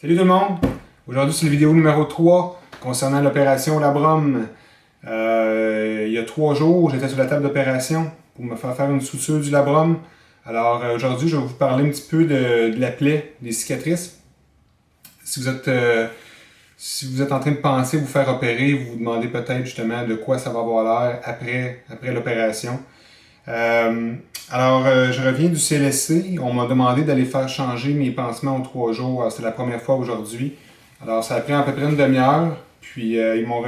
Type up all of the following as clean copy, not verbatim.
Salut tout le monde! Aujourd'hui, c'est la vidéo numéro 3 concernant l'opération Labrum. Il y a 3 jours, j'étais sur la table d'opération pour me faire une suture du labrum. Alors aujourd'hui, je vais vous parler un petit peu de la plaie, des cicatrices. Si vous êtes en train de penser vous faire opérer, vous vous demandez peut-être justement de quoi ça va avoir l'air après l'opération. Je reviens du CLSC. On m'a demandé d'aller faire changer mes pansements en 3 jours. C'est la première fois aujourd'hui. Alors, ça a pris à peu près une demi-heure. Puis, ils m'ont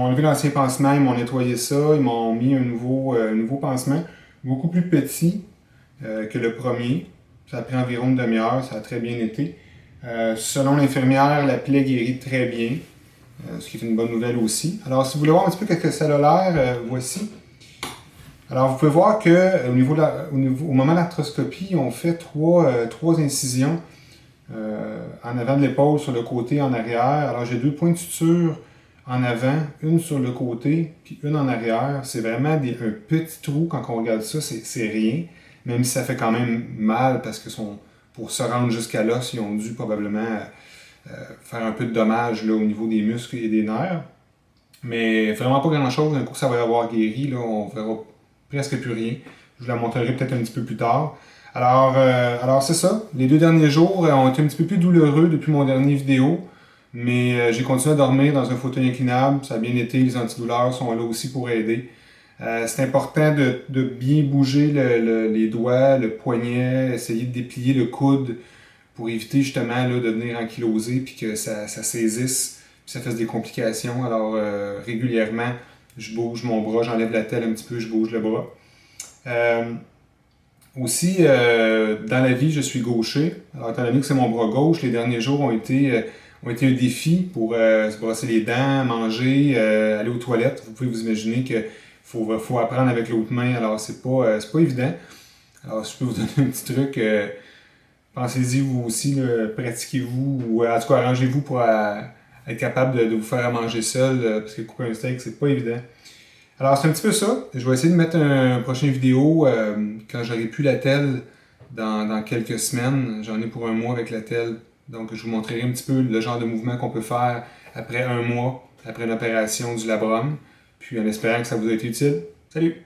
enlevé l'ancien pansement, ils m'ont nettoyé ça, ils m'ont mis un nouveau pansement, beaucoup plus petit que le premier. Ça a pris environ une demi-heure, ça a très bien été. Selon l'infirmière, la plaie guérit très bien, ce qui est une bonne nouvelle aussi. Alors, si vous voulez voir un petit peu ce que ça a l'air, voici. Alors, vous pouvez voir qu'au au moment de l'arthroscopie, on fait trois incisions en avant de l'épaule, sur le côté, en arrière. Alors, j'ai 2 points de suture en avant, une sur le côté, puis une en arrière. C'est vraiment un petit trou quand on regarde ça, c'est rien. Même si ça fait quand même mal parce que pour se rendre jusqu'à l'os, ils ont dû probablement faire un peu de dommages là, au niveau des muscles et des nerfs. Mais vraiment pas grand-chose. D'un coup, ça va avoir guéri. Là, on verra presque plus rien. Je vous la montrerai peut-être un petit peu plus tard. Alors c'est ça. Les 2 derniers jours ont été un petit peu plus douloureux depuis mon dernier vidéo. Mais j'ai continué à dormir dans un fauteuil inclinable. Ça a bien été. Les antidouleurs sont là aussi pour aider. C'est important de bien bouger les doigts, le poignet, essayer de déplier le coude pour éviter justement là, de venir ankyloser puis que ça saisisse puis ça fasse des complications. Alors régulièrement, je bouge mon bras, j'enlève la telle un petit peu, je bouge le bras. Dans la vie, je suis gaucher. Alors, étant donné que c'est mon bras gauche, les derniers jours ont été un défi pour se brosser les dents, manger, aller aux toilettes. Vous pouvez vous imaginer qu'il faut apprendre avec l'autre main. Alors, c'est pas évident. Alors, si je peux vous donner un petit truc, pensez-y vous aussi, pratiquez-vous, ou en tout cas, arrangez-vous pour être capable de vous faire à manger seul, parce que couper un steak, c'est pas évident. Alors, c'est un petit peu ça. Je vais essayer de mettre une prochaine vidéo quand j'aurai plus la telle dans quelques semaines. J'en ai pour 1 mois avec la telle. Donc, je vous montrerai un petit peu le genre de mouvement qu'on peut faire après 1 mois, après une opération du labrum. Puis, en espérant que ça vous a été utile. Salut!